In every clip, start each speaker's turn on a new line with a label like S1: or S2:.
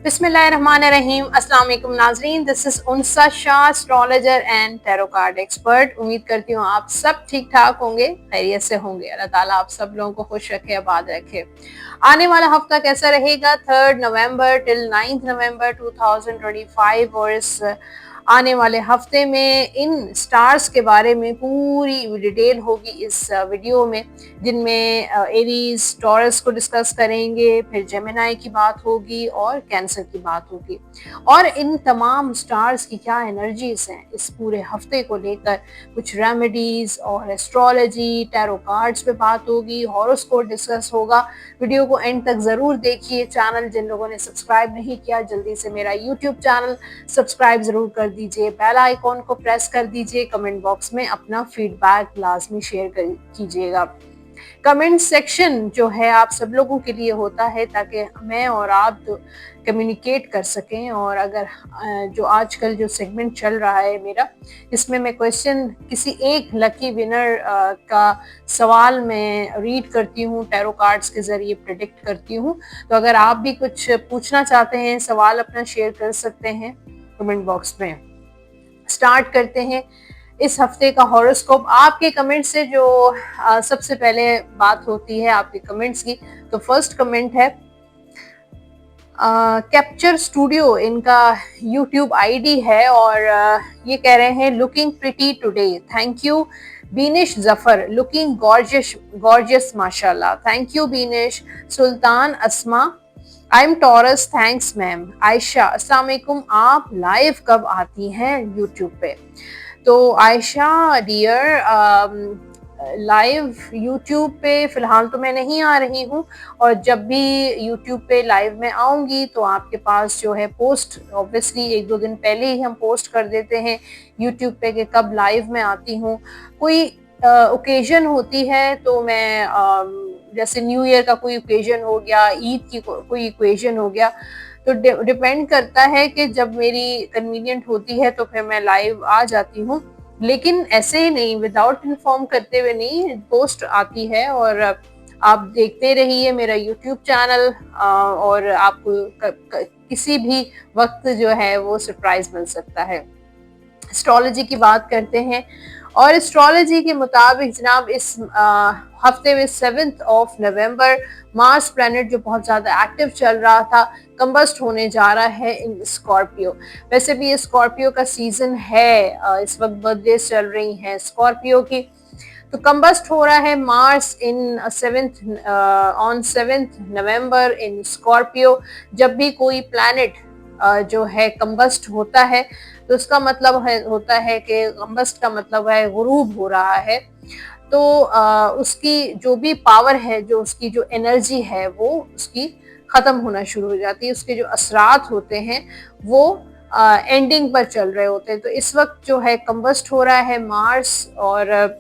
S1: बिस्मिल्लाहिर्रहमानिर्रहीम। अस्सलाम वालेकुम नाज़रीन, this is Unsa Shah, astrologer and tarot card expert. उम्मीद करती हूँ आप सब ठीक ठाक होंगे, खैरियत से होंगे। अल्लाह ताला आप सब लोगों को खुश रखे, आबाद रखे। आने वाला हफ्ता कैसा रहेगा? 3 नवंबर टिल 9 नवंबर 2025, और इस आने वाले हफ्ते में इन स्टार्स के बारे में पूरी डिटेल होगी इस वीडियो में, जिनमें एरीज टॉरस को डिस्कस करेंगे, फिर जेमिनाई की बात होगी और कैंसर की बात होगी, और इन तमाम स्टार्स की क्या एनर्जीज हैं इस पूरे हफ्ते को लेकर। कुछ रेमेडीज और एस्ट्रोलॉजी, टैरो कार्ड्स पे बात होगी, हॉरोस्कोप डिस्कस होगा। वीडियो को एंड तक जरूर देखिए। चैनल जिन लोगों ने सब्सक्राइब नहीं किया, जल्दी से मेरा यूट्यूब चैनल सब्सक्राइब जरूर कर दीजिए, बेल आइकॉन को प्रेस कर दीजिए, कमेंट बॉक्स में अपना फीडबैक लाजमी शेयर कीजिएगा। कमेंट सेक्शन जो है आप सब लोगों के लिए होता है ताकि मैं और आप तो कम्युनिकेट कर सकें। और अगर जो आजकल जो सेगमेंट चल रहा है मेरा, इसमें मैं क्वेश्चन किसी एक लकी विनर का सवाल मैं रीड करती हूँ, टैरो कार्ड्स के जरिए प्रेडिक्ट करती हूँ। तो अगर आप भी कुछ पूछना चाहते हैं, सवाल अपना शेयर कर सकते हैं कमेंट बॉक्स में। स्टार्ट करते हैं इस हफ्ते का हॉरोस्कोप। आपके कमेंट से जो सबसे पहले बात होती है आपके कमेंट्स की, तो फर्स्ट कमेंट है कैप्चर स्टूडियो, इनका यूट्यूब आईडी है, और ये कह रहे हैं looking pretty today, thank you. Beenish Zafar, looking gorgeous gorgeous माशाल्लाह, thank you Beenish. Sultan Asma, I am Taurus, thanks ma'am. Ayesha, अस्सलाम वालेकुम, आप लाइव कब आती हैं यूट्यूब पे? तो आयशा डियर, लाइव यूट्यूब पे फ़िलहाल तो मैं नहीं आ रही हूँ, और जब भी यूट्यूब पे लाइव में आऊँगी तो आपके पास जो है पोस्ट ऑब्वियसली 1-2 दिन पहले ही हम पोस्ट कर देते हैं यूट्यूब पे कि कब लाइव में आती हूँ। कोई ओकेजन होती है तो मैं जैसे न्यू ईयर का कोई ओकेजन हो गया, ईद की कोई ओकेजन हो गया, तो डिपेंड करता है कि जब मेरी कन्वीनियंट होती है तो फिर मैं लाइव आ जाती हूँ। लेकिन ऐसे ही नहीं, विदाउट इन्फॉर्म करते हुए नहीं, पोस्ट आती है। और आप देखते रहिए मेरा यूट्यूब चैनल, और आपको किसी भी वक्त जो है वो सरप्राइज मिल सकता है। एस्ट्रोलॉजी की बात करते हैं, और एस्ट्रोलॉजी के मुताबिक जनाब इस हफ्ते में 7 नवंबर मार्स प्लैनेट जो बहुत ज़्यादा एक्टिव चल रहा था, कंबस्ट होने जा रहा है इन स्कॉर्पियो। वैसे भी ये स्कॉर्पियो का सीजन है, इस वक्त बर्थडे चल रही हैं स्कॉर्पियो की, तो कंबस्ट हो रहा है मार्स इन 7 नवंबर इन स्कॉर्पियो। जब भी कोई प्लैनेट जो है कंबस्ट होता है तो उसका मतलब होता है कि कंबस्ट का मतलब है गुरूब हो रहा है। तो उसकी जो भी पावर है, जो उसकी जो एनर्जी है, वो उसकी ख़त्म होना शुरू हो जाती है। उसके जो असरात होते हैं वो एंडिंग पर चल रहे होते हैं। तो इस वक्त जो है कंबस्ट हो रहा है मार्स, और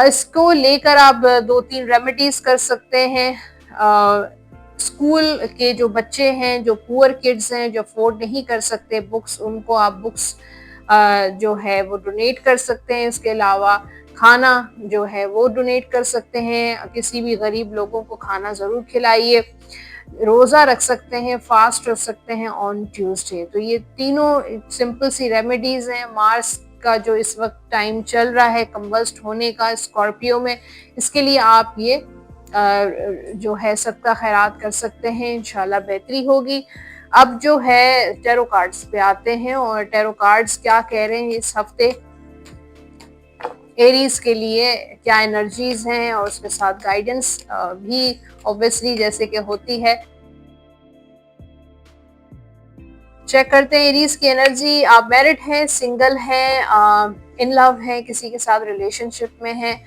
S1: इसको लेकर आप 2-3 रेमेडीज कर सकते हैं। स्कूल के जो बच्चे हैं, जो पुअर किड्स हैं, जो अफोर्ड नहीं कर सकते बुक्स, उनको आप बुक्स जो है वो डोनेट कर सकते हैं। उसके अलावा खाना जो है वो डोनेट कर सकते हैं, किसी भी गरीब लोगों को खाना ज़रूर खिलाइए। रोज़ा रख सकते हैं, फास्ट रख सकते हैं ऑन ट्यूसडे। तो ये तीनों सिंपल सी रेमेडीज़ हैं। मार्स का जो इस वक्त टाइम चल रहा है कंबस्ट होने का स्कॉर्पियो में, इसके लिए आप ये जो है सबका खैरात कर सकते हैं, इंशाल्लाह बेहतरी होगी। अब जो है टैरो कार्ड्स पे आते हैं, और टैरो कार्ड्स क्या कह रहे हैं इस हफ्ते एरीज के लिए, क्या एनर्जीज हैं, और उसके साथ गाइडेंस भी ऑब्वियसली जैसे कि होती है। चेक करते हैं एरीज की एनर्जी। आप मैरिड हैं, सिंगल हैं, इन लव हैं, किसी के साथ रिलेशनशिप में हैं,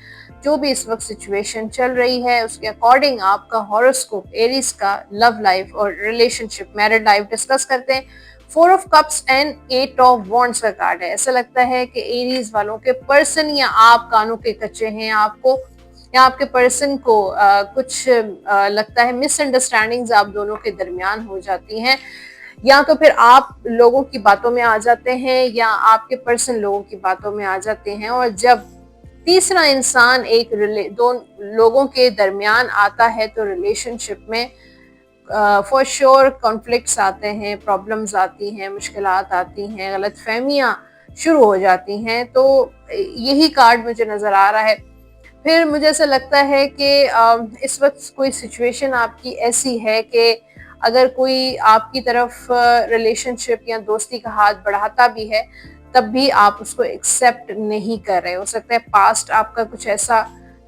S1: जो भी इस वक्त सिचुएशन चल रही है उसके अकॉर्डिंग आपका हॉरोस्कोप एरीज का लव लाइफ और रिलेशनशिप, मैरिड लाइफ डिस्कस करते हैं। 4 of cups and 8 of wands का कार्ड है। ऐसा लगता है कि एरीज वालों के पर्सन या आप कानों के कच्चे हैं, आपको या आपके पर्सन को कुछ लगता है मिसअंडरस्टैंडिंग्स आप दोनों के दरमियान हो जाती हैं, या तो फिर आप लोगों की बातों में आ जाते हैं या आपके पर्सन लोगों की बातों में आ जाते हैं। और जब तीसरा इंसान दो लोगों के दरमियान आता है तो रिलेशनशिप में फॉर श्योर कॉन्फ्लिक्ट्स आते हैं, प्रॉब्लम्स आती हैं, मुश्किलात आती हैं, गलतफहमियां शुरू हो जाती हैं। तो यही कार्ड मुझे नजर आ रहा है। फिर मुझे ऐसा लगता है कि इस वक्त कोई सिचुएशन आपकी ऐसी है कि अगर कोई आपकी तरफ रिलेशनशिप या दोस्ती का हाथ बढ़ाता भी है, तब भी आप उसको एक्सेप्ट नहीं कर रहे। हो सकता है पास्ट आपका कुछ ऐसा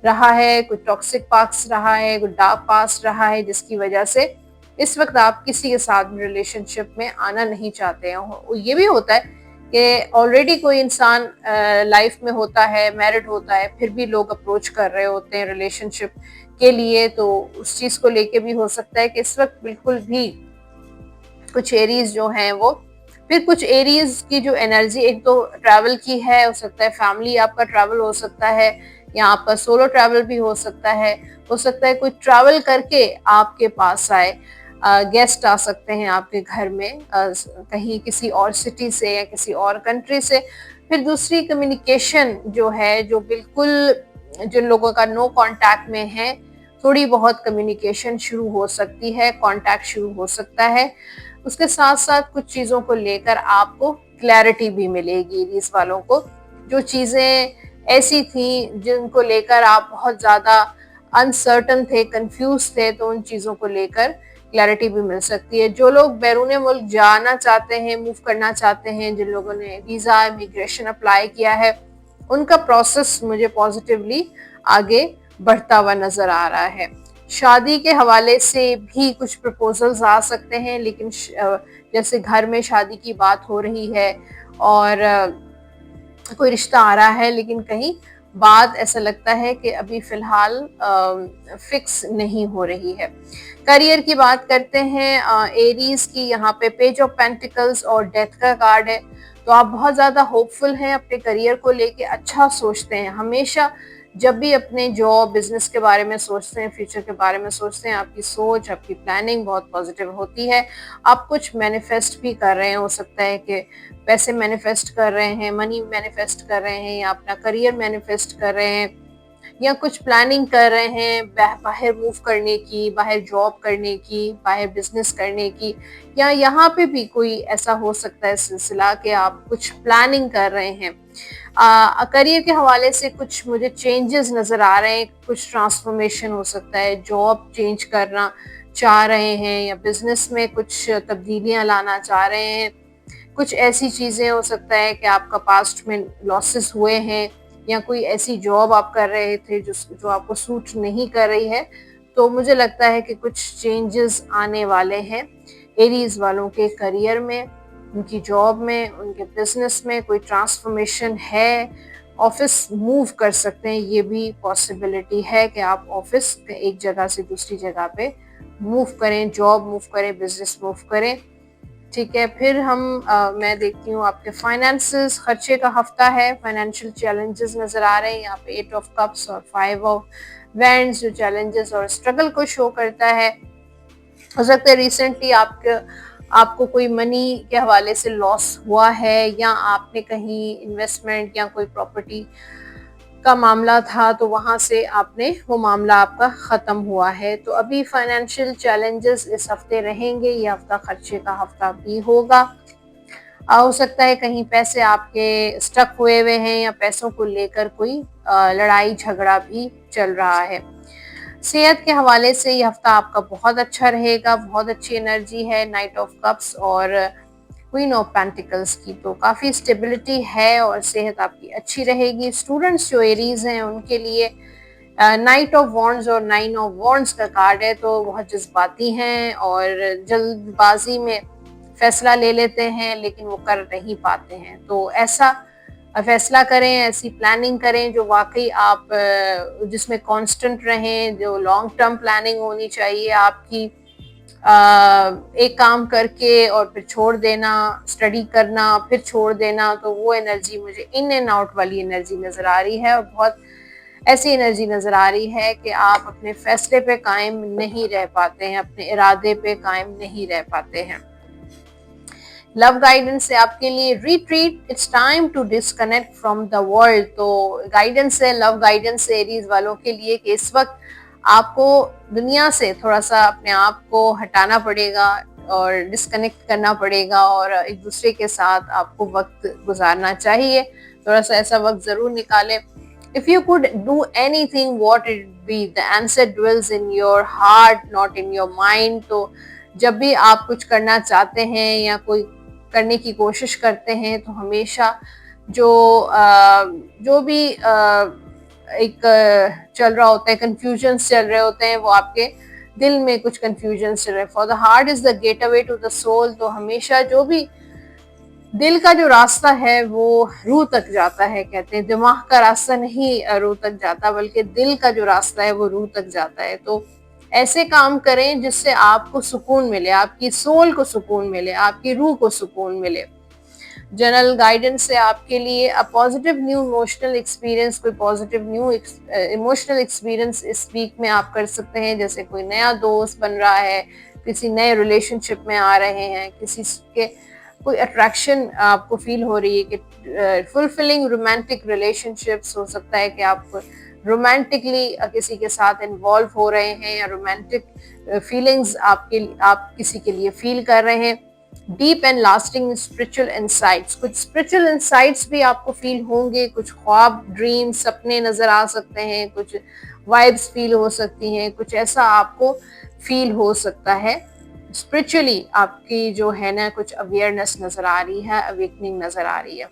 S1: रहा है, कुछ टॉक्सिक पास्ट रहा है, कुछ डार्क पास्ट रहा है, जिसकी वजह से इस वक्त आप किसी के साथ रिलेशनशिप में आना नहीं चाहते हैं। ये भी होता है कि ऑलरेडी कोई इंसान लाइफ में होता है, मैरिड होता है, फिर भी लोग अप्रोच कर रहे होते हैं रिलेशनशिप के लिए। तो उस चीज को लेके भी हो सकता है कि इस वक्त बिल्कुल भी कुछ एरीज जो हैं वो, फिर कुछ एरीज की जो एनर्जी एक तो ट्रैवल की है, हो सकता है फैमिली आपका ट्रैवल हो सकता है, या आपका सोलो ट्रैवल भी हो सकता है। हो सकता है कोई ट्रैवल करके आपके पास आए, गेस्ट आ सकते हैं आपके घर में, कहीं किसी और सिटी से या किसी और कंट्री से। फिर दूसरी कम्युनिकेशन जो है, जो बिल्कुल जिन लोगों का नो कांटेक्ट में है, थोड़ी बहुत कम्युनिकेशन शुरू हो सकती है, कांटेक्ट शुरू हो सकता है। उसके साथ साथ कुछ चीजों को लेकर आपको क्लैरिटी भी मिलेगी एरीज वालों को। जो चीजें ऐसी थी जिनको लेकर आप बहुत ज्यादा अनसर्टन थे, कंफ्यूज थे, तो उन चीजों को लेकर क्लैरिटी भी मिल सकती है। जो लोग बैरून मुल्क जाना चाहते हैं, मूव करना चाहते हैं, जिन लोगों ने वीजा इमिग्रेशन अप्लाई किया है, उनका प्रोसेस मुझे पॉजिटिवली आगे बढ़ता हुआ नजर आ रहा है। शादी के हवाले से भी कुछ प्रपोजल्स आ सकते हैं, लेकिन जैसे घर में शादी की बात हो रही है और कोई रिश्ता आ रहा है, लेकिन कहीं बात ऐसा लगता है कि अभी फिलहाल फिक्स नहीं हो रही है। करियर की बात करते हैं एरीज की, यहाँ पे पेज ऑफ पेंटिकल्स और डेथ का कार्ड है। तो आप बहुत ज्यादा होपफुल हैं अपने करियर को लेके, अच्छा सोचते हैं हमेशा। जब भी अपने जॉब बिजनेस के बारे में सोचते हैं, फ्यूचर के बारे में सोचते हैं, आपकी सोच, आपकी प्लानिंग बहुत पॉजिटिव होती है। आप कुछ मैनिफेस्ट भी कर रहे हैं, हो सकता है कि पैसे मैनिफेस्ट कर रहे हैं, मनी मैनिफेस्ट कर रहे हैं, या अपना करियर मैनिफेस्ट कर रहे हैं, या कुछ प्लानिंग कर रहे हैं बाहर मूव करने की, बाहर जॉब करने की, बाहर बिजनेस करने की, या यहाँ पे भी कोई ऐसा हो सकता है सिलसिला कि आप कुछ प्लानिंग कर रहे हैं। करियर के हवाले से कुछ मुझे चेंजेस नजर आ रहे हैं, कुछ ट्रांसफॉर्मेशन हो सकता है, जॉब चेंज करना चाह रहे हैं, या बिजनेस में कुछ तब्दीलियां लाना चाह रहे हैं। कुछ ऐसी चीजें हो सकता है कि आपका पास्ट में लॉसेस हुए हैं, या कोई ऐसी जॉब आप कर रहे थे जो आपको सूट नहीं कर रही है। तो मुझे लगता है कि कुछ चेंजेस आने वाले हैं एरीज वालों के करियर में, उनकी जॉब में, उनके बिजनेस में कोई ट्रांसफॉर्मेशन है। ऑफिस मूव कर सकते हैं, ये भी पॉसिबिलिटी है कि आप ऑफिस एक जगह से दूसरी जगह पे मूव करें, जॉब मूव करें, बिजनेस मूव करें। ठीक है, फिर मैं देखती हूँ आपके फाइनेंसेस, खर्चे का हफ्ता है, फाइनेंशियल चैलेंजेस नजर आ रहे हैं यहाँ पे। 8 ऑफ कप्स और 5 ऑफ वैंड्स जो चैलेंजेस और स्ट्रगल को शो करता है। हो सकता है रिसेंटली आपको कोई मनी के हवाले से लॉस हुआ है, या आपने कहीं इन्वेस्टमेंट या कोई प्रॉपर्टी का मामला था, तो वहां से आपने वो मामला आपका खत्म हुआ है। तो अभी फाइनेंशियल चैलेंजेस इस हफ्ते रहेंगे, ये हफ्ता खर्चे का हफ्ता भी होगा। हो सकता है कहीं पैसे आपके स्टक हुए हैं, या पैसों को लेकर कोई लड़ाई झगड़ा भी चल रहा है। सेहत के हवाले से ये हफ्ता आपका बहुत अच्छा रहेगा, बहुत अच्छी एनर्जी है, नाइट ऑफ कप्स और क्वीन ऑफ पेंटिकल्स की। तो काफ़ी स्टेबिलिटी है और सेहत आपकी अच्छी रहेगी। स्टूडेंट्स जो एरीज हैं उनके लिए नाइट ऑफ वॉन्ड्स और 9 ऑफ वॉन्ड्स का कार्ड है। तो बहुत जज्बाती हैं और जल्दबाजी में फैसला ले लेते हैं, लेकिन वो कर नहीं पाते हैं। तो ऐसा फैसला करें, ऐसी प्लानिंग करें जो वाकई आप जिसमें कांस्टेंट रहें, जो लॉन्ग टर्म प्लानिंग होनी चाहिए आपकी। एक काम करके और फिर छोड़ देना, स्टडी करना फिर छोड़ देना, तो वो एनर्जी मुझे इन एंड आउट वाली एनर्जी नजर आ रही है, और बहुत ऐसी एनर्जी नजर आ रही है कि आप अपने फैसले पे कायम नहीं रह पाते हैं, अपने इरादे पे कायम नहीं रह पाते हैं। लव गाइडेंस है आपके लिए, retreat, it's time to disconnect from the world. तो गाइडेंस है, लव गाइडेंस है एरीज वालों के लिए कि इस वक्त आपको दुनिया से थोड़ा सा अपने आप को हटाना पड़ेगा और डिस्कनेक्ट करना पड़ेगा और एक दूसरे के साथ आपको वक्त गुजारना चाहिए। थोड़ा सा ऐसा वक्त जरूर निकालें। If you could do anything, what it be? The answer dwells in your heart, not in your mind. तो जब भी आप कुछ करना चाहते हैं या कोई करने की कोशिश करते हैं तो हमेशा जो भी एक चल रहा होता है, कंफ्यूजन्स चल रहे होते हैं, वो आपके दिल में कुछ कंफ्यूजन्स चल रहे हैं। For the heart is the gateway to the soul. तो हमेशा जो भी दिल का जो रास्ता है वो रूह तक जाता है। कहते हैं दिमाग का रास्ता नहीं रूह तक जाता, बल्कि दिल का जो रास्ता है वो रूह तक जाता है। तो ऐसे काम करें जिससे आपको सुकून मिले, आपकी सोल को सुकून मिले, आपकी रूह को सुकून मिले। जनरल गाइडेंस से आपके लिए a positive new emotional experience, कोई पॉजिटिव न्यू इमोशनल एक्सपीरियंस इस वीक में आप कर सकते हैं। जैसे कोई नया दोस्त बन रहा है, किसी नए रिलेशनशिप में आ रहे हैं, किसी के कोई अट्रैक्शन आपको फील हो रही है कि फुलफिलिंग रोमांटिक रिलेशनशिप्स, हो सकता है कि आप रोमांटिकली किसी के साथ इन्वॉल्व हो रहे हैं या रोमांटिक फीलिंग्स आप किसी के लिए फील कर रहे हैं। Deep and lasting spiritual insights, कुछ स्पिरिचुअल इंसाइट्स भी आपको फील होंगे, कुछ ख्वाब, ड्रीम, सपने नजर आ सकते हैं, कुछ वाइब्स फील हो सकती हैं, कुछ ऐसा आपको फील हो सकता है। स्पिरिचुअली आपकी जो है ना कुछ अवेयरनेस नजर आ रही है, अवेकनिंग नजर आ रही है।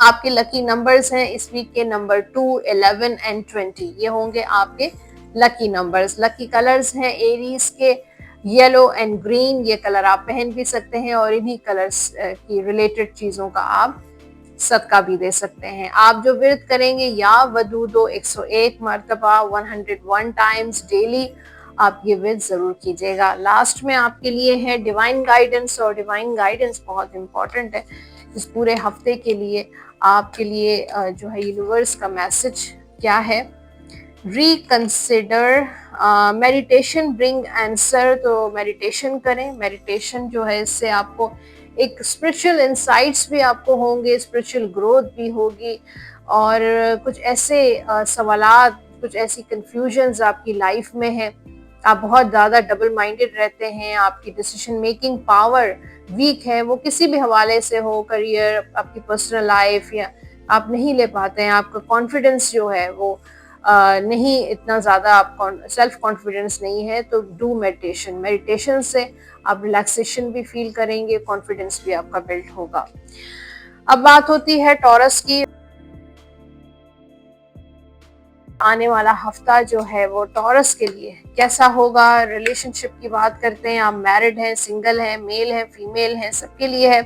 S1: आपके लकी नंबर्स हैं इस वीक के नंबर 2, 11 एंड 20। ये होंगे आपके लकी नंबर्स। लकी कलर्स हैं एरीज के येलो एंड ग्रीन। ये कलर आप पहन भी सकते हैं और इन्हीं कलर्स की रिलेटेड चीजों का आप सदका भी दे सकते हैं। आप जो विरत करेंगे या वदूदो 101 मरतबा 101 टाइम्स डेली, आप ये विरत जरूर कीजिएगा। लास्ट में आपके लिए है डिवाइन गाइडेंस, और डिवाइन गाइडेंस बहुत इंपॉर्टेंट है इस पूरे हफ्ते के लिए। आपके लिए जो है यूनिवर्स का मैसेज क्या है? Reconsider meditation bring answer. तो मेडिटेशन करें। मेडिटेशन जो है इससे आपको एक स्पिरिचुअल इंसाइट्स भी आपको होंगे, स्पिरिचुअल ग्रोथ भी होगी, और कुछ ऐसे सवालात, कुछ ऐसी कंफ्यूजन्स आपकी लाइफ में है, आप बहुत ज़्यादा डबल माइंडेड रहते हैं, आपकी डिसीजन मेकिंग पावर वीक है, वो किसी भी हवाले से हो, करियर, आपकी पर्सनल लाइफ, या आप नहीं ले पाते हैं, आपका कॉन्फिडेंस जो है वो नहीं इतना ज़्यादा, आप सेल्फ कॉन्फिडेंस नहीं है, तो डू मेडिटेशन। मेडिटेशन से आप रिलैक्सेशन भी फील करेंगे, कॉन्फिडेंस भी आपका बिल्ड होगा। अब बात होती है टॉरस की। आने वाला हफ्ता जो है वो टॉरस के लिए कैसा होगा? रिलेशनशिप की बात करते हैं। आप मैरिड हैं, सिंगल हैं, मेल हैं, फीमेल हैं, सबके लिए है।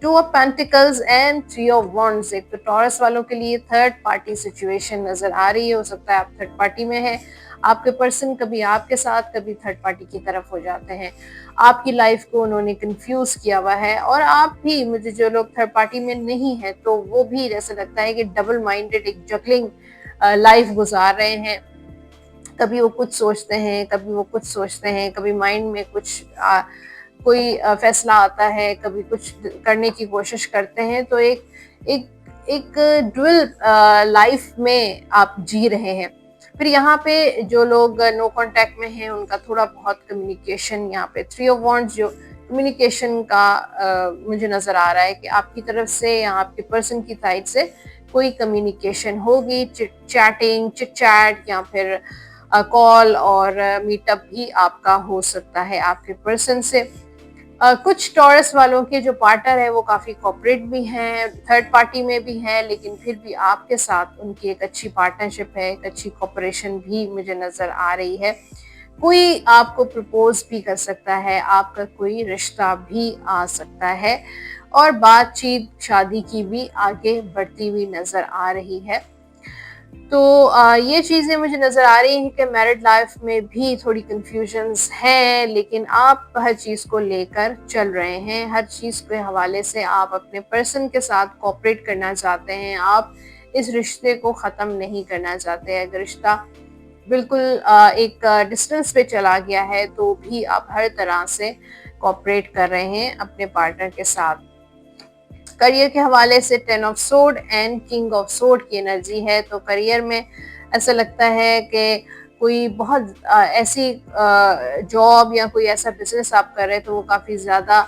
S1: 2 of pentacles and 3 of wands. एक तो टॉरस वालों के लिए थर्ड पार्टी सिचुएशन नजर आ रही है। हो सकता है आप थर्ड पार्टी में हैं, आपके पर्सन कभी आपके साथ कभी थर्ड पार्टी की तरफ हो जाते हैं, आपकी लाइफ को उन्होंने कंफ्यूज किया हुआ है, और आप भी, मुझे जो लोग थर्ड पार्टी में नहीं है तो वो भी ऐसा लगता है कि डबल माइंडेड एक जगलिंग लाइफ गुजार रहे हैं। कभी वो कुछ सोचते हैं, कभी वो कुछ सोचते हैं, कभी माइंड में कुछ कोई फैसला आता है, कभी कुछ करने की कोशिश करते हैं। तो एक एक एक ड्युअल लाइफ में आप जी रहे हैं। फिर यहाँ पे जो लोग नो कांटेक्ट में हैं उनका थोड़ा बहुत कम्युनिकेशन, यहाँ पे 3 ऑफ वॉन्ड्स जो कम्युनिकेशन का मुझे नजर आ रहा है कि आपकी तरफ से या आपके पर्सन की साइड से कोई कम्युनिकेशन होगी, चैटिंग, चिट चैट, या फिर कॉल और मीटअप भी आपका हो सकता है आपके पर्सन से। कुछ टॉरस वालों के जो पार्टनर है वो काफी कोऑपरेट भी हैं, थर्ड पार्टी में भी हैं, लेकिन फिर भी आपके साथ उनकी एक अच्छी पार्टनरशिप है, एक अच्छी कोऑपरेशन भी मुझे नजर आ रही है। कोई आपको प्रपोज भी कर सकता है, आपका कोई रिश्ता भी आ सकता है, और बातचीत शादी की भी आगे बढ़ती हुई नजर आ रही है। तो ये चीज़ें मुझे नज़र आ रही हैं कि मैरिड लाइफ में भी थोड़ी कंफ्यूजन्स हैं, लेकिन आप हर चीज़ को लेकर चल रहे हैं, हर चीज़ के हवाले से आप अपने पर्सन के साथ कोऑपरेट करना चाहते हैं, आप इस रिश्ते को ख़त्म नहीं करना चाहते। अगर रिश्ता बिल्कुल एक डिस्टेंस पे चला गया है तो भी आप हर तरह से कोऑपरेट कर रहे हैं अपने पार्टनर के साथ। करियर के हवाले से 10 of sword and king of sword की एनर्जी है। तो करियर में ऐसा लगता है कि कोई बहुत ऐसी जॉब या कोई ऐसा बिजनेस आप कर रहे हैं तो वो काफ़ी ज़्यादा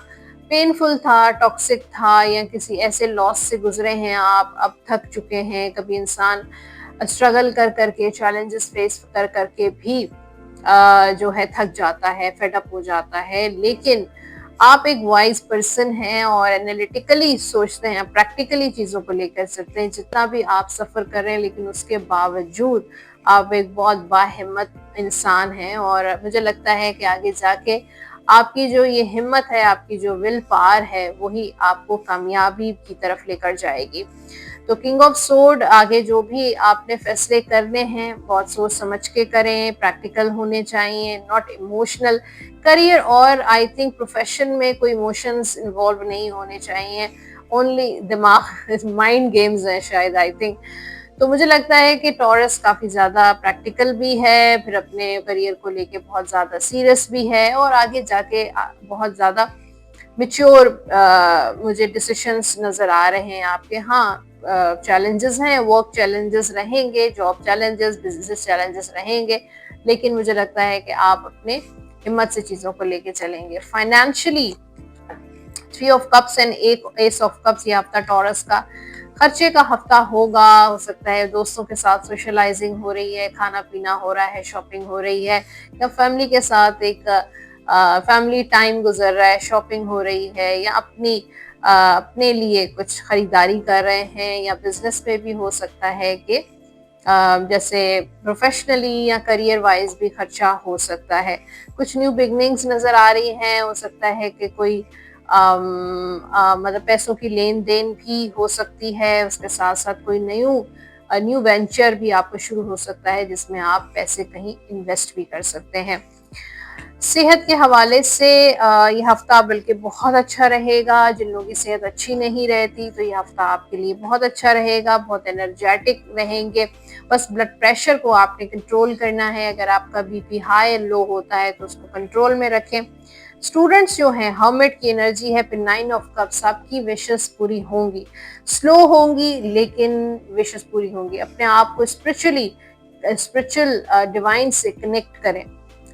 S1: पेनफुल था, टॉक्सिक था, या किसी ऐसे लॉस से गुजरे हैं आप, अब थक चुके हैं। कभी इंसान स्ट्रगल कर करके, चैलेंजेस फेस कर करके भी जो है थक जाता है, फेड अप हो जाता है। लेकिन आप एक वाइज पर्सन हैं और एनालिटिकली सोचते हैं, प्रैक्टिकली चीज़ों को लेकर चलते हैं। जितना भी आप सफ़र कर रहे हैं, लेकिन उसके बावजूद आप एक बहुत बाहिम्मत इंसान हैं, और मुझे लगता है कि आगे जाके आपकी जो ये हिम्मत है, आपकी जो विल पावर है, वही आपको कामयाबी की तरफ लेकर जाएगी। तो किंग ऑफ सोर्ड, आगे जो भी आपने फैसले करने हैं बहुत सोच समझ के करें, प्रैक्टिकल होने चाहिए, नॉट इमोशनल। करियर और आई थिंक प्रोफेशन में कोई इमोशंस इन्वॉल्व नहीं होने चाहिए, ओनली दिमाग माइंड गेम्स हैं शायद, आई थिंक। तो मुझे लगता है कि टॉरस काफ़ी ज़्यादा प्रैक्टिकल भी है, फिर अपने करियर को लेके बहुत ज़्यादा सीरियस भी है, और आगे जाके बहुत ज़्यादा मैच्योर मुझे डिसीशंस नज़र आ रहे हैं आपके। हाँ, चैलेंजेस हैं, वर्क चैलेंजेस रहेंगे, जॉब चैलेंजेस, बिजनेस चैलेंजेस रहेंगे, लेकिन मुझे लगता है कि आप अपने हिम्मत से चीज़ों को लेके चलेंगे। Financially 3 of cups and S of cups ये हफ्ता टॉरस का खर्चे का हफ्ता होगा। हो सकता है दोस्तों के साथ सोशलाइजिंग हो रही है, खाना पीना हो रहा है, शॉपिंग हो रही है, या फैमिली के साथ एक फैमिली टाइम गुजर रहा है, शॉपिंग हो रही है, या अपने लिए कुछ खरीदारी कर रहे हैं, या बिजनेस में भी हो सकता है कि जैसे प्रोफेशनली या करियर वाइज भी खर्चा हो सकता है। कुछ न्यू बिगनिंग्स नज़र आ रही हैं। हो सकता है कि कोई मतलब पैसों की लेन देन भी हो सकती है, उसके साथ साथ कोई न्यू वेंचर भी आपको शुरू हो सकता है जिसमें आप पैसे कहीं इन्वेस्ट भी कर सकते हैं। सेहत के हवाले से ये हफ्ता बल्कि बहुत अच्छा रहेगा। जिन लोगों की सेहत अच्छी नहीं रहती तो ये हफ्ता आपके लिए बहुत अच्छा रहेगा, बहुत एनर्जेटिक रहेंगे। बस ब्लड प्रेशर को आपने कंट्रोल करना है। अगर आपका बीपी हाई एंड लो होता है तो उसको कंट्रोल में रखें। स्टूडेंट्स जो हैं, हर्मिट की एनर्जी है, फिर 9 ऑफ कप्स, आपकी विशेस पूरी होंगी, स्लो होंगी लेकिन विशेस पूरी होंगी। अपने आप को स्पिरिचुअल डिवाइन से कनेक्ट करें।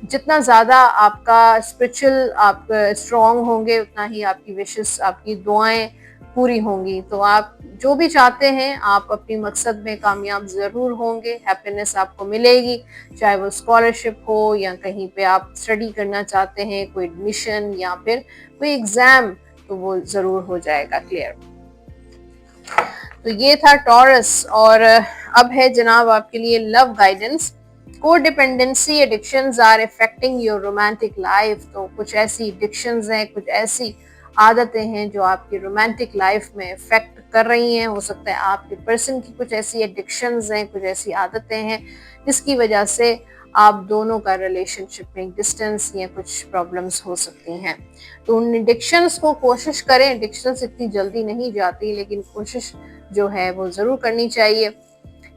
S1: जितना ज़्यादा आपका स्पिरिचुअल आप स्ट्रॉन्ग होंगे, उतना ही आपकी विशेस, आपकी दुआएं पूरी होंगी। तो आप जो भी चाहते हैं, आप अपनी मकसद में कामयाब ज़रूर होंगे, हैप्पीनेस आपको मिलेगी, चाहे वो स्कॉलरशिप हो या कहीं पे आप स्टडी करना चाहते हैं, कोई एडमिशन या फिर कोई एग्ज़ाम, तो वो ज़रूर हो जाएगा क्लियर। तो ये था टॉरस, और अब है जनाब आपके लिए love guidance. Codependency addictions are affecting your romantic life. तो कुछ ऐसी एडिक्शंस हैं, कुछ ऐसी आदतें हैं जो आपकी रोमांटिक लाइफ में इफेक्ट कर रही हैं। हो सकता है आपके पर्सन की कुछ ऐसी एडिक्शंस हैं, कुछ ऐसी आदतें हैं जिसकी वजह से आप दोनों का रिलेशनशिप में डिस्टेंस या कुछ प्रॉब्लम्स हो सकती हैं। तो उन एडिक्शंस को कोशिश करें। एडिक्शंस इतनी जल्दी नहीं जाती, लेकिन कोशिश जो है वो ज़रूर करनी चाहिए।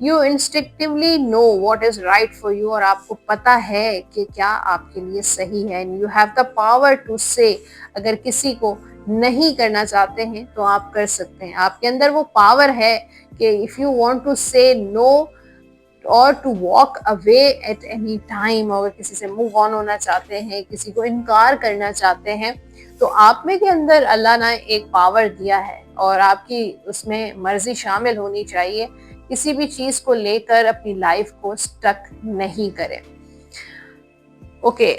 S1: You instinctively know what is right for you, और आपको पता है कि क्या आपके लिए सही है। You have the power to say, अगर किसी को नहीं करना चाहते हैं तो आप कर सकते हैं। आपके अंदर वो पावर है कि if you want to say no और to walk away at any time, अगर किसी से मूव ऑन होना चाहते हैं, किसी को इनकार करना चाहते हैं, तो आप में के अंदर अल्लाह ने एक पावर दिया है और आपकी उसमें मर्जी शामिल होनी चाहिए। किसी भी चीज को लेकर अपनी लाइफ को स्टक नहीं करें। Okay,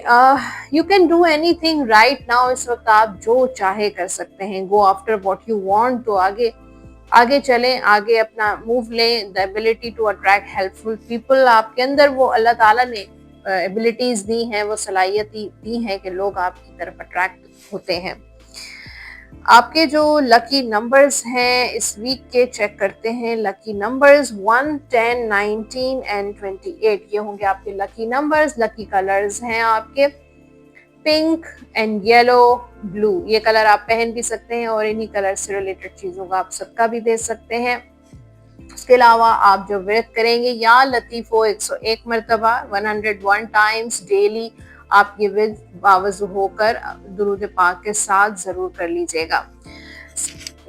S1: you can do anything right now. इस वक्त आप जो चाहे कर सकते हैं। Go after what you want. तो आगे आगे चलें, आगे अपना मूव लें। The ability to attract helpful people, आपके अंदर वो अल्लाह ताला ने एबिलिटीज दी हैं, वो सलाहियत दी हैं कि लोग आपकी तरफ अट्रैक्ट होते हैं। आपके जो लकी नंबर्स हैं इस वीक के, चेक करते हैं। लकी नंबर्स 1, 10, 19 एंड 28, ये होंगे आपके लकी नंबर्स। लकी कलर्स हैं आपके पिंक एंड येलो, ब्लू। ये कलर आप पहन भी सकते हैं और इन्हीं कलर से रिलेटेड चीज़ों का आप सबका भी दे सकते हैं। उसके अलावा आप जो व्रत करेंगे, या लतीफ़ो 101 मरतबा 101 टाइम्स डेली, आप ये व्रत बावजू होकर दुरूद पाक के साथ ज़रूर कर लीजिएगा।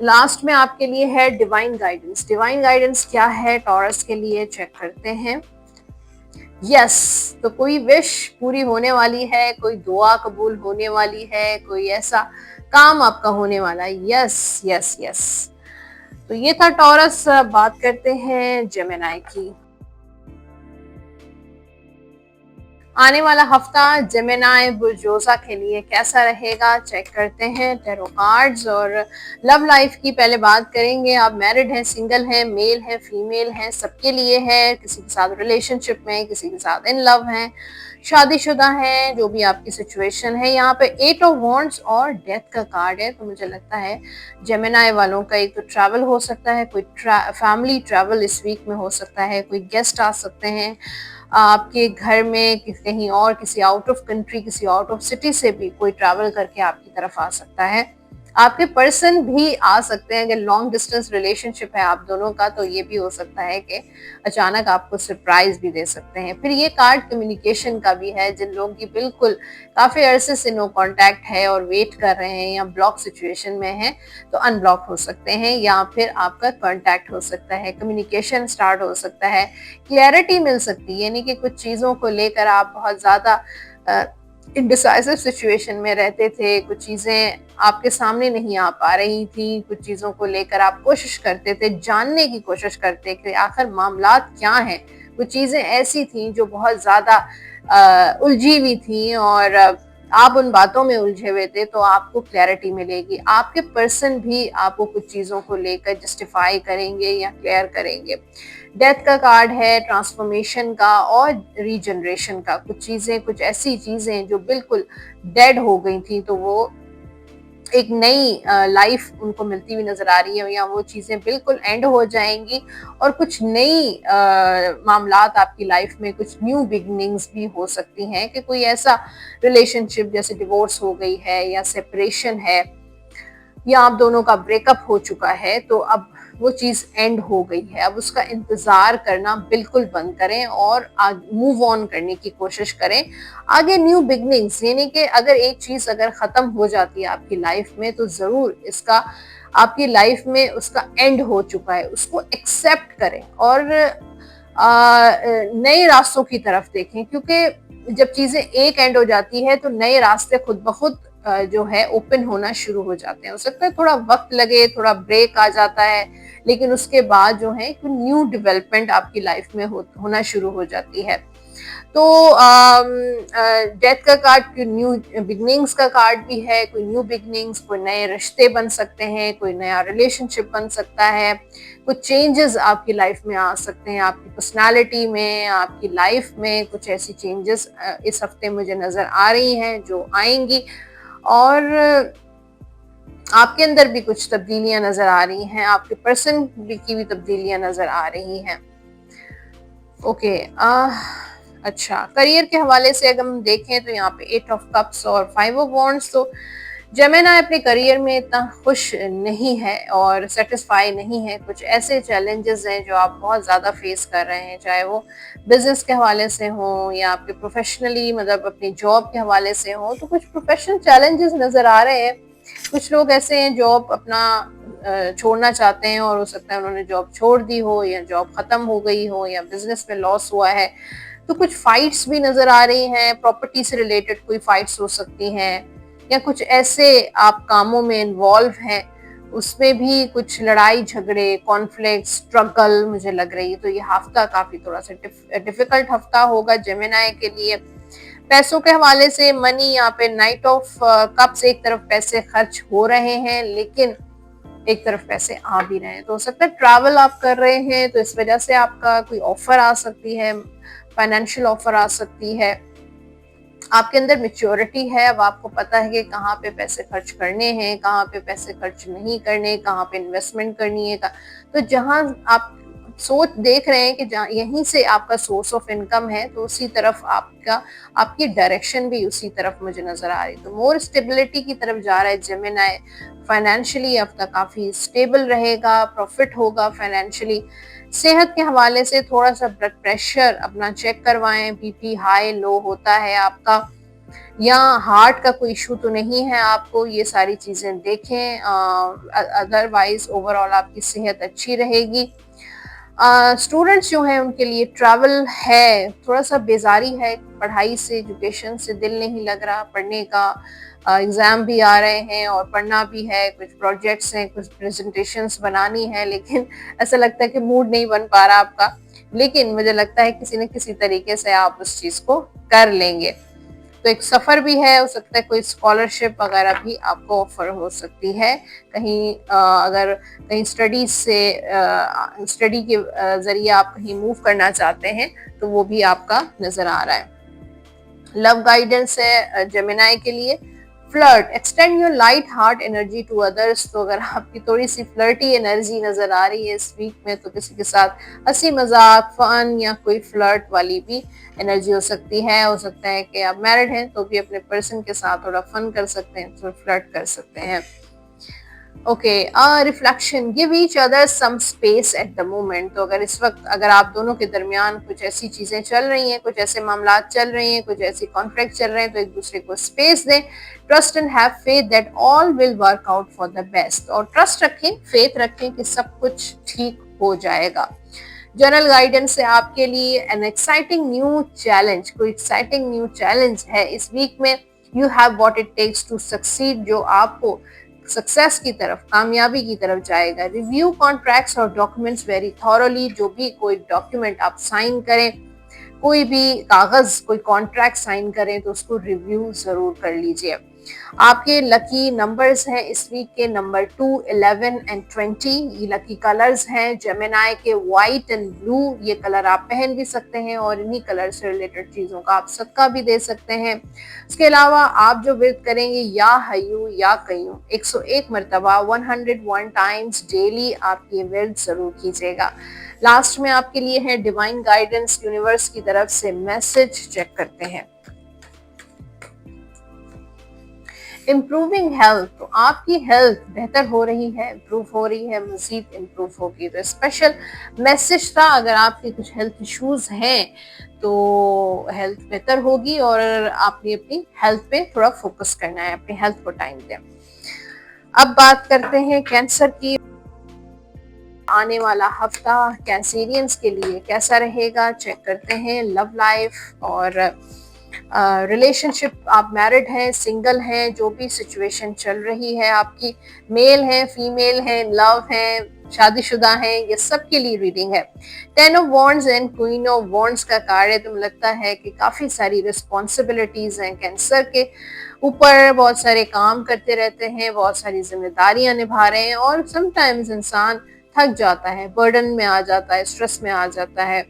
S1: लास्ट में आपके लिए है डिवाइन गाइडेंस। डिवाइन गाइडेंस क्या है टॉरस के लिए, चेक करते हैं। यस, तो कोई विश पूरी होने वाली है, कोई दुआ कबूल होने वाली है, कोई ऐसा काम आपका होने वाला है। Yes, yes, yes. तो ये था टॉरस। बात करते हैं जेमिनी की। आने वाला हफ्ता जेमिनी बुर्जोसा के लिए कैसा रहेगा, चेक करते हैं टैरो कार्ड्स। और लव लाइफ की पहले बात करेंगे। आप मैरिड हैं, सिंगल हैं, मेल हैं, फीमेल हैं, सबके लिए है। किसी के साथ रिलेशनशिप में, किसी के साथ इन लव हैं, शादीशुदा हैं, जो भी आपकी सिचुएशन है। यहाँ पे 8 ऑफ वॉन्ड्स और डेथ का कार्ड है। तो मुझे लगता है जेमिनी वालों का एक तो ट्रैवल हो सकता है, कोई फैमिली ट्रैवल इस वीक में हो सकता है, कोई गेस्ट आ सकते हैं आपके घर में, कहीं और, किसी आउट ऑफ कंट्री, किसी आउट ऑफ सिटी से भी कोई ट्रैवल करके आपकी तरफ आ सकता है। आपके पर्सन भी आ सकते हैं। अगर लॉन्ग डिस्टेंस रिलेशनशिप है आप दोनों का, तो ये भी हो सकता है कि अचानक आपको सरप्राइज भी दे सकते हैं। फिर ये कार्ड कम्युनिकेशन का भी है। जिन लोगों की बिल्कुल काफी अरसे से नो कांटेक्ट है और वेट कर रहे हैं या ब्लॉक सिचुएशन में है, तो अनब्लॉक हो सकते हैं या फिर आपका कांटेक्ट हो सकता है, कम्युनिकेशन स्टार्ट हो सकता है, क्लैरिटी मिल सकती है। यानी कि कुछ चीजों को लेकर आप बहुत ज्यादा इंडिसाइसिव सिचुएशन में रहते थे, कुछ चीजें आपके सामने नहीं आ पा रही थी, कुछ चीजों को लेकर आप कोशिश करते थे, जानने की कोशिश करते थे आखिर मामलात क्या हैं। कुछ चीजें ऐसी थी जो बहुत ज्यादा उलझी हुई थी और आप उन बातों में उलझे हुए थे, तो आपको क्लैरिटी मिलेगी। आपके पर्सन भी आपको कुछ चीजों को लेकर जस्टिफाई करेंगे या क्लियर करेंगे। डेथ का कार्ड है, ट्रांसफॉर्मेशन का और रीजनरेशन का। कुछ चीजें, कुछ ऐसी चीजें जो बिल्कुल डेड हो गई थी, तो वो एक नई लाइफ उनको मिलती हुई नजर आ रही है, या वो चीजें बिल्कुल एंड हो जाएंगी और कुछ नई मामलात आपकी लाइफ में, कुछ न्यू बिगनिंग्स भी हो सकती हैं कि कोई ऐसा रिलेशनशिप जैसे डिवोर्स हो गई है या सेपरेशन है या आप दोनों का ब्रेकअप हो चुका है, तो अब वो चीज एंड हो गई है। अब उसका इंतजार करना बिल्कुल बंद करें और मूव ऑन करने की कोशिश करें। आगे न्यू बिगनिंग्स, यानी कि अगर एक चीज अगर खत्म हो जाती है आपकी लाइफ में, तो जरूर इसका आपकी लाइफ में उसका एंड हो चुका है, उसको एक्सेप्ट करें और नए रास्तों की तरफ देखें। क्योंकि जब चीजें एक एंड हो जाती है, तो नए रास्ते खुद ब खुद जो है ओपन होना शुरू हो जाते हैं। हो सकता है थोड़ा वक्त लगे, थोड़ा ब्रेक आ जाता है, लेकिन उसके बाद जो है न्यू डेवलपमेंट आपकी लाइफ में होना शुरू हो जाती है। तो डेथ का कार्ड न्यू बिगनिंग्स का कार्ड भी है। कोई न्यू बिगनिंग्स, कोई नए रिश्ते बन सकते हैं, कोई नया रिलेशनशिप बन सकता है, कुछ चेंजेस आपकी लाइफ में आ सकते हैं, आपकी पर्सनालिटी में, आपकी लाइफ में कुछ ऐसी चेंजेस इस हफ्ते मुझे नजर आ रही हैं जो आएंगी। और आपके अंदर भी कुछ तब्दीलियां नजर आ रही हैं, आपके पर्सन की भी तब्दीलियां नजर आ रही हैं। ओके, अच्छा, करियर के हवाले से अगर हम देखें तो यहाँ पे 8 ऑफ कप्स और 5 ऑफ वॉन्ड्स। तो जेमिनी अपने करियर में इतना खुश नहीं है और सेटिस्फाई नहीं है। कुछ ऐसे चैलेंजेस हैं जो आप बहुत ज़्यादा फेस कर रहे हैं, चाहे वो बिजनेस के हवाले से हो या आपके प्रोफेशनली, मतलब अपनी जॉब के हवाले से हो। तो कुछ प्रोफेशनल चैलेंजेस नज़र आ रहे हैं। कुछ लोग ऐसे हैं जॉब अपना छोड़ना चाहते हैं और हो सकता है उन्होंने जॉब छोड़ दी हो या जॉब खत्म हो गई हो या बिजनेस में लॉस हुआ है। तो कुछ फाइट्स भी नजर आ रही हैं, प्रॉपर्टी से रिलेटेड कोई फाइट्स हो सकती हैं, या कुछ ऐसे आप कामों में इन्वॉल्व हैं उसमें भी कुछ लड़ाई झगड़े, कॉन्फ्लिक्ट, स्ट्रगल मुझे लग रही है। तो ये हफ्ता काफी थोड़ा सा डिफिकल्ट हफ्ता होगा जेमिनी के लिए। पैसों के हवाले से मनी, यहाँ पे नाइट ऑफ कप्स, एक तरफ पैसे खर्च हो रहे हैं लेकिन एक तरफ पैसे आ भी रहे हैं। तो हो सकता है ट्रैवल आप कर रहे हैं, तो इस वजह से आपका कोई ऑफर आ सकती है, फाइनेंशियल ऑफर आ सकती है। आपके अंदर मेच्योरिटी है, अब आपको पता है कि कहाँ पे पैसे खर्च करने हैं, कहाँ पे पैसे खर्च नहीं करने, कहाँ पे इन्वेस्टमेंट करनी है। तो जहाँ आप सोच देख रहे हैं कि जहाँ यहीं से आपका सोर्स ऑफ इनकम है, तो उसी तरफ आपकी डायरेक्शन भी उसी तरफ मुझे नजर आ रही है। तो मोर स्टेबिलिटी की तरफ जा रहा है जेमिनी। फाइनेंशियली आपका काफी स्टेबल रहेगा, प्रॉफिट होगा फाइनेंशियली। सेहत के हवाले से थोड़ा सा ब्लड प्रेशर अपना चेक करवाएं, बीपी हाई लो होता है आपका, या हार्ट का कोई इशू तो नहीं है आपको, ये सारी चीजें देखें। अदरवाइज ओवरऑल आपकी सेहत अच्छी रहेगी। स्टूडेंट्स जो हैं उनके लिए ट्रैवल है, थोड़ा सा बेजारी है पढ़ाई से, एजुकेशन से दिल नहीं लग रहा पढ़ने का। एग्ज़ाम भी आ रहे हैं और पढ़ना भी है, कुछ प्रोजेक्ट्स हैं, कुछ प्रेजेंटेशंस बनानी है, लेकिन ऐसा लगता है कि मूड नहीं बन पा रहा आपका। लेकिन मुझे लगता है किसी न किसी तरीके से आप उस चीज़ को कर लेंगे। तो एक सफ़र भी है, हो सकता है कोई स्कॉलरशिप वगैरह भी आपको ऑफर हो सकती है। कहीं अगर कहीं स्टडी के ज़रिए आप कहीं मूव करना चाहते हैं, तो वो भी आपका नज़र आ रहा है। लव गाइडेंस है जेमिनाई के लिए। Flirt, extend your light heart energy to others. तो अगर आपकी थोड़ी सी फ्लर्टी एनर्जी नजर आ रही है इस वीक में, तो किसी के साथ हंसी मजाक, फन या कोई फ्लर्ट वाली भी एनर्जी हो सकती है। हो सकता है कि आप मैरिड हैं तो भी अपने पर्सन के साथ थोड़ा फन कर सकते हैं, थोड़ा फ्लर्ट कर सकते हैं। Okay, reflection, give each other some space at the moment. तो अगर इस वक्त अगर आप दोनों के दरमियान कुछ ऐसी चीजें चल रही हैं, कुछ ऐसे मामला चल रहे हैं, कुछ ऐसी कॉन्फ्लिक्ट चल रहे हैं, तो एक दूसरे को स्पेस दें। Trust and have faith that all will work out for the best. और ट्रस्ट रखें, फेथ रखें कि सब कुछ ठीक हो जाएगा। जनरल गाइडेंस है आपके लिए, एन एक्साइटिंग न्यू चैलेंज, कोई एक्साइटिंग न्यू चैलेंज है इस वीक में। You have what it takes to succeed, जो आपको सक्सेस की तरफ, कामयाबी की तरफ जाएगा। रिव्यू कॉन्ट्रैक्ट्स और डॉक्यूमेंट्स वेरी थॉरोली, जो भी कोई डॉक्यूमेंट आप साइन करें, कोई भी कागज, कोई कॉन्ट्रैक्ट साइन करें, तो उसको रिव्यू जरूर कर लीजिए। आपके लकी नंबर्स हैं इस वीक के नंबर 2, 11 एंड 20। ये लकी कलर्स हैं जेमिनाई के व्हाइट एंड ब्लू। ये कलर आप पहन भी सकते हैं और इन्हीं कलर से रिलेटेड चीजों का आप सदका भी दे सकते हैं। इसके अलावा आप जो व्रत करेंगे, या हयू या कयू, 101 मरतबा 101 टाइम्स डेली आप ये व्रत जरूर कीजिएगा। लास्ट में आपके लिए है डिवाइन गाइडेंस, यूनिवर्स की तरफ से मैसेज चेक करते हैं। इम्प्रूविंग हेल्थ, तो आपकी हेल्थ बेहतर हो रही है, इम्प्रूव हो रही है, मजीद इम्प्रूव होगी। तो स्पेशल मैसेज था, अगर आपके कुछ हेल्थ इश्यूज हैं तो हेल्थ बेहतर होगी और आपने अपनी हेल्थ पे थोड़ा फोकस करना है, अपनी हेल्थ को टाइम दें। अब बात करते हैं कैंसर की। आने वाला हफ्ता कैंसेरियंस के लिए कैसा रहेगा, चेक करते हैं। लव लाइफ और रिलेशनशिप, आप मैरिड हैं, सिंगल हैं, जो भी सिचुएशन चल रही है आपकी, मेल है, फीमेल है, लव है, शादीशुदा है, ये सब के लिए रीडिंग है। 10 of wands and queen of wands का कार्ड है। तो मुझे लगता है कि काफी सारी रिस्पॉन्सिबिलिटीज हैं कैंसर के ऊपर, बहुत सारे काम करते रहते हैं, बहुत सारी जिम्मेदारियां निभा रहे हैं और समटाइम्स इंसान थक जाता है, बर्डन में आ जाता है, स्ट्रेस में आ जाता है।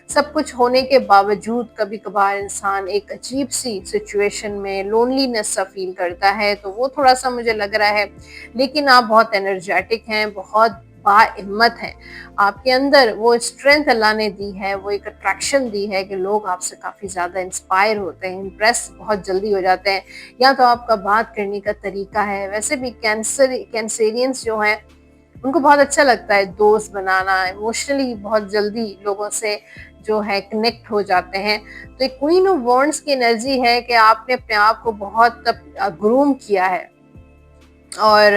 S1: सब कुछ होने के बावजूद कभी कभार इंसान एक अजीब सी सिचुएशन में लोनलीनेस सा फील करता है, तो वो थोड़ा सा मुझे लग रहा है। लेकिन आप बहुत एनर्जेटिक हैं, बहुत बाहिम्मत हैं, आपके अंदर वो स्ट्रेंथ अल्लाह ने दी है, वो एक अट्रैक्शन दी है कि लोग आपसे काफ़ी ज़्यादा इंस्पायर होते हैं, इम्प्रेस बहुत जल्दी हो जाते हैं। या तो आपका बात करने का तरीका है, वैसे भी कैंसेरियंस जो हैं उनको बहुत अच्छा लगता है दोस्त बनाना, इमोशनली बहुत जल्दी लोगों से जो है कनेक्ट हो जाते हैं। तो एक क्वीन ऑफ वॉन्ड्स की एनर्जी है कि आपने अपने आप को बहुत ग्रूम किया है और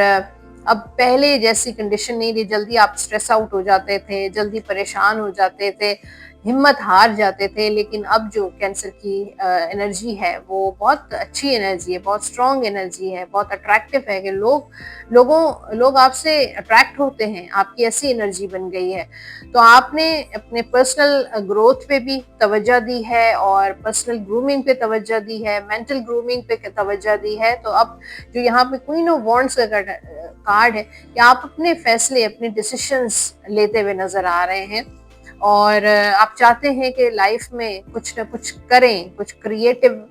S1: अब पहले जैसी कंडीशन नहीं रही, जल्दी आप स्ट्रेस आउट हो जाते थे, जल्दी परेशान हो जाते थे, हिम्मत हार जाते थे। लेकिन अब जो कैंसर की एनर्जी है वो बहुत अच्छी एनर्जी है, बहुत स्ट्रॉन्ग एनर्जी है, बहुत अट्रैक्टिव है कि लोग आपसे अट्रैक्ट होते हैं, आपकी ऐसी एनर्जी बन गई है। तो आपने अपने पर्सनल ग्रोथ पे भी तवज्जो दी है और पर्सनल ग्रूमिंग पे तवज्जो दी है, मेंटल ग्रूमिंग पे तवज्जो दी है। तो अब जो यहाँ पे क्वीन ऑफ वॉन्ड्स का कार्ड है कि आप अपने फैसले, अपने डिसीजंस लेते हुए नजर आ रहे हैं और आप चाहते हैं कि लाइफ में कुछ ना कुछ करें, कुछ क्रिएटिव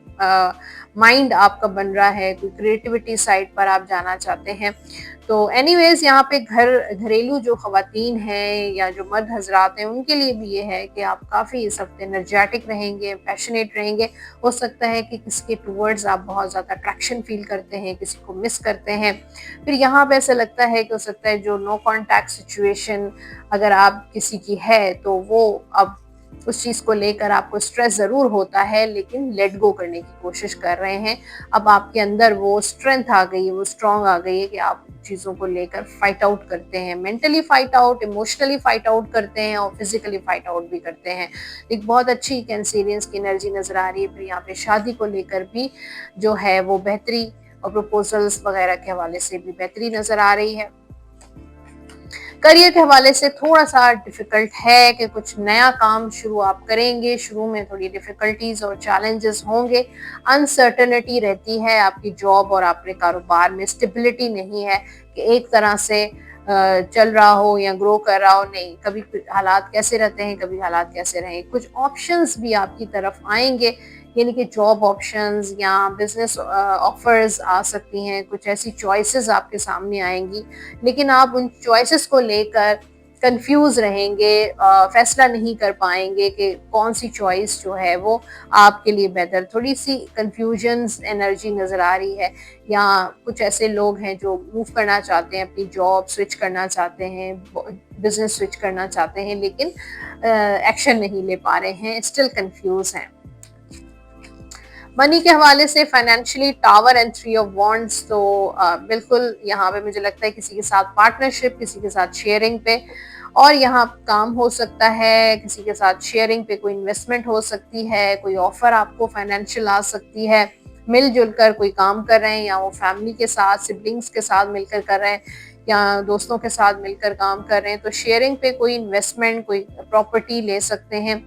S1: माइंड आपका बन रहा है, कोई क्रिएटिविटी साइड पर आप जाना चाहते हैं। तो एनीवेज यहाँ पे घरेलू जो खवातीन हैं या जो मर्द हजरात हैं उनके लिए भी ये है कि आप काफ़ी इस हफ्ते एनर्जेटिक रहेंगे, पैशनेट रहेंगे। हो सकता है कि किसी के टूवर्ड्स आप बहुत ज़्यादा अट्रैक्शन फील करते हैं, किसी को मिस करते हैं। फिर यहाँ पे ऐसा लगता है कि हो सकता है जो नो कॉन्टैक्ट सिचुएशन अगर आप किसी की है तो वो अब उस चीज को लेकर आपको स्ट्रेस जरूर होता है, लेकिन लेट गो करने की कोशिश कर रहे हैं। अब आपके अंदर वो स्ट्रेंथ आ गई है, वो स्ट्रांग आ गई है कि आप चीजों को लेकर फाइट आउट करते हैं, mentally fight out, emotionally fight out करते हैं और फिजिकली फाइट आउट भी करते हैं। एक बहुत अच्छी कैंसेरियंस की एनर्जी नजर आ रही है। फिर यहाँ पे शादी को लेकर भी जो है वो बेहतरी और प्रपोजल्स वगैरह के हवाले से भी बेहतरी नजर आ रही है। करियर के हवाले से थोड़ा सा डिफिकल्ट है कि कुछ नया काम शुरू आप करेंगे, शुरू में थोड़ी डिफिकल्टीज और चैलेंजेस होंगे, अनसर्टेनिटी रहती है आपकी जॉब और अपने कारोबार में, स्टेबिलिटी नहीं है कि एक तरह से चल रहा हो या ग्रो कर रहा हो, नहीं, कभी हालात कैसे रहते हैं, कभी हालात कैसे रहे। कुछ ऑप्शंस भी आपकी तरफ आएंगे, यानी कि जॉब ऑप्शंस या बिजनेस ऑफर्स आ सकती हैं, कुछ ऐसी चॉइसेस आपके सामने आएंगी, लेकिन आप उन चॉइसेस को लेकर कंफ्यूज रहेंगे, फैसला नहीं कर पाएंगे कि कौन सी चॉइस जो है वो आपके लिए बेहतर। थोड़ी सी कंफ्यूजन्स एनर्जी नजर आ रही है। या कुछ ऐसे लोग हैं जो मूव करना चाहते हैं, अपनी जॉब स्विच करना चाहते हैं, बिजनेस स्विच करना चाहते हैं, लेकिन एक्शन नहीं ले पा रहे हैं, स्टिल कंफ्यूज हैं। मनी के हवाले से financially tower and three of wands, तो बिल्कुल यहाँ पे मुझे लगता है किसी के साथ पार्टनरशिप, किसी के साथ शेयरिंग पे, और यहाँ काम हो सकता है किसी के साथ शेयरिंग पे, कोई इन्वेस्टमेंट हो सकती है, कोई ऑफर आपको फाइनेंशियल आ सकती है, मिलजुल कर कोई काम कर रहे हैं, या वो फैमिली के साथ, सिबलिंग्स के साथ मिलकर कर रहे हैं, या दोस्तों के साथ मिलकर काम कर रहे हैं, तो शेयरिंग पे कोई इन्वेस्टमेंट, कोई प्रॉपर्टी ले सकते हैं।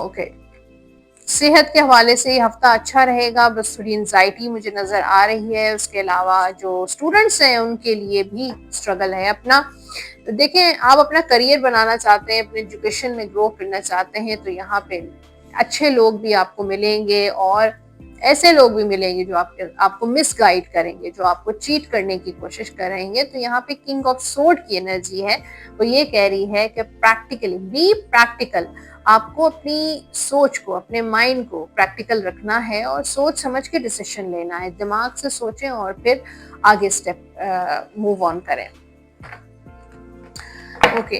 S1: ओके, सेहत के हवाले से ये हफ्ता अच्छा रहेगा, बस थोड़ी एंजाइटी मुझे नज़र आ रही है। उसके अलावा जो स्टूडेंट्स हैं उनके लिए भी स्ट्रगल है अपना। देखें, आप अपना करियर बनाना चाहते हैं, अपने एजुकेशन में ग्रो करना चाहते हैं, तो यहाँ पे अच्छे लोग भी आपको मिलेंगे और ऐसे लोग भी मिलेंगे जो आपको मिसगाइड करेंगे, जो आपको चीट करने की कोशिश करेंगे। तो यहाँ पे किंग ऑफ सोर्ड की एनर्जी है, वो ये कह रही है कि प्रैक्टिकली बी प्रैक्टिकल, आपको अपनी सोच को, अपने माइंड को प्रैक्टिकल रखना है और सोच समझ के डिसीजन लेना है, दिमाग से सोचें और फिर आगे स्टेप मूव ऑन करें। ओके,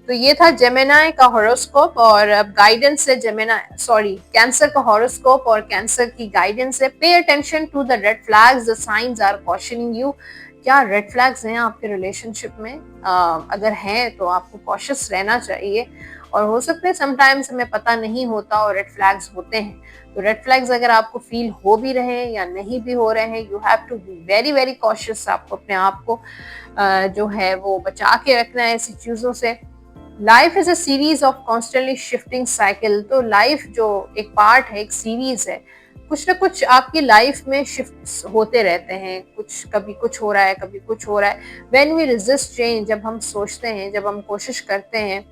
S1: तो ये था जेमिनी का हॉरोस्कोप, और अब गाइडेंस है कैंसर का हॉरोस्कोप और कैंसर की गाइडेंस है। Pay attention to the red flags, the signs are cautioning you. क्या रेड फ्लैग्स हैं आपके रिलेशनशिप में? अगर हैं तो आपको कॉशियस रहना चाहिए, और हो सकता है समटाइम्स हमें पता नहीं होता और रेड फ्लैग्स होते हैं। तो रेड फ्लैग्स अगर आपको फील हो भी रहे हैं या नहीं भी हो रहे हैं, you have to be very very cautious. आपको अपने आप को जो है वो बचा के रखना है ऐसी चीजों से। Life is a series of constantly shifting cycle, तो लाइफ जो एक पार्ट है, एक सीरीज है, कुछ ना कुछ आपकी लाइफ में शिफ्ट होते रहते हैं, कुछ कभी कुछ हो रहा है, कभी कुछ हो रहा है। व्हेन वी रेजिस्ट चेंज, जब हम सोचते हैं, जब हम कोशिश करते हैं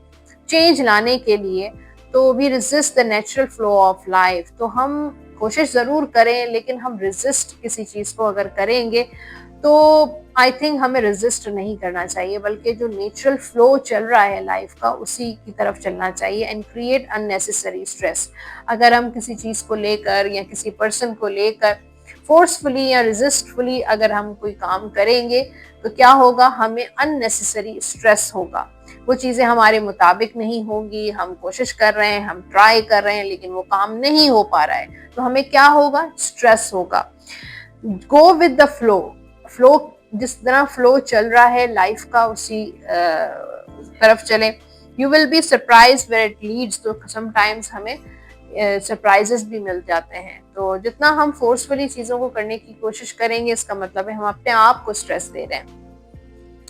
S1: चेंज लाने के लिए, तो we resist the natural flow of life. तो हम कोशिश जरूर करें, लेकिन हम रेजिस्ट किसी चीज को अगर करेंगे तो आई थिंक हमें रेजिस्ट नहीं करना चाहिए, बल्कि जो नेचुरल फ्लो चल रहा है लाइफ का, उसी की तरफ चलना चाहिए, एंड क्रिएट अननेसेसरी स्ट्रेस। अगर हम किसी चीज को लेकर या किसी पर्सन को लेकर फोर्सफुली या रेजिस्टफुली अगर हम कोई काम करेंगे, तो क्या होगा, हमें अननेसेसरी स्ट्रेस होगा। वो चीजें हमारे मुताबिक नहीं होंगी, हम कोशिश कर रहे हैं, हम ट्राई कर रहे हैं, लेकिन वो काम नहीं हो पा रहा है, तो हमें क्या होगा, स्ट्रेस होगा। Go with the flow, flow जिस तरह फ्लो चल रहा है लाइफ का, उसी तरफ चले। You will be surprise where it leads, तो समटाइम्स हमें सरप्राइजेस भी मिल जाते हैं। तो जितना हम फोर्सफुली चीजों को करने की कोशिश करेंगे, इसका मतलब है हम अपने आप को स्ट्रेस दे रहे हैं।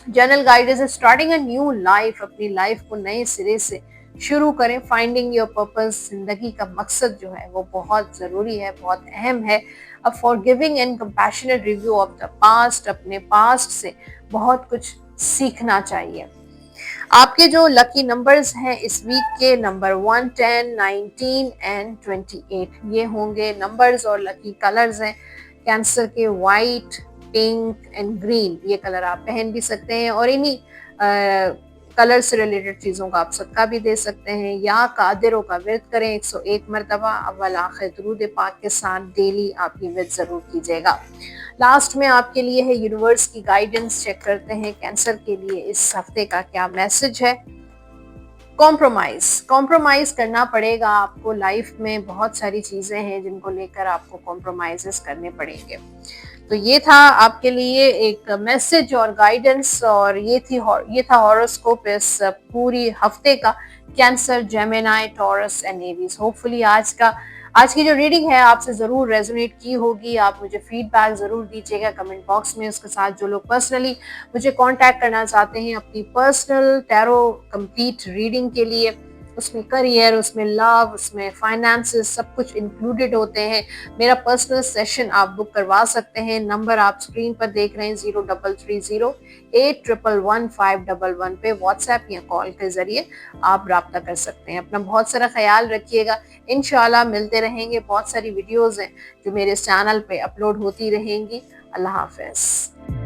S1: जनरल गाइडेंस है स्टार्टिंग अ न्यू लाइफ, अपनी लाइफ को नए सिरे से शुरू करें। फाइंडिंग योर पर्पस, जिंदगी का मकसद जो है वो बहुत जरूरी है, बहुत अहम है। अब forgiving and compassionate review of the past, अपने पास्ट से बहुत कुछ सीखना चाहिए। आपके जो लकी नंबर्स हैं इस वीक के, नंबर 1, 10, 19 एंड 28 ये होंगे नंबर्स, और लकी कलर्स हैं कैंसर के व्हाइट, पिंक एंड ग्रीन। ये कलर आप पहन भी सकते हैं, और इन्हीं कलर से रिलेटेड चीज़ों का आप सदका भी दे सकते हैं, या कादिरों का विर्द करें 101 मरतबा अव्वल आखिर दुरूद पाक के साथ डेली आप ये विर्द ज़रूर कीजिएगा। लास्ट में आपके लिए है यूनिवर्स की गाइडेंस, चेक करते हैं कैंसर के लिए इस हफ्ते का क्या मैसेज है। कॉम्प्रोमाइज करना पड़ेगा आपको। लाइफ में बहुत सारी चीजें हैं जिनको लेकर आपको कॉम्प्रोमाइजेस करने पड़ेंगे। तो ये था आपके लिए एक मैसेज और गाइडेंस, और ये था हॉरोस्कोप इस पूरी हफ्ते का, cancer, Gemini, taurus and Aries. Hopefully आज की जो रीडिंग है आपसे जरूर रेजोनेट की होगी। आप मुझे फीडबैक जरूर दीजिएगा कमेंट बॉक्स में। उसके साथ जो लोग पर्सनली मुझे कांटेक्ट करना चाहते हैं अपनी पर्सनल टैरो कंप्लीट रीडिंग के लिए, उसमें करियर, उसमें लव, उसमें फाइनेंसेस सब कुछ इंक्लूडेड होते हैं। मेरा पर्सनल सेशन आप बुक करवा सकते हैं। नंबर आप स्क्रीन पर देख रहे हैं 033081111511 पे व्हाट्सएप या कॉल के जरिए आप राब्ता कर सकते हैं। अपना बहुत सारा ख्याल रखिएगा। इंशाल्लाह मिलते रहेंगे। बहुत सारी वीडियोस हैं जो मेरे चैनल पे अपलोड होती रहेंगी। अल्लाह हाफिज।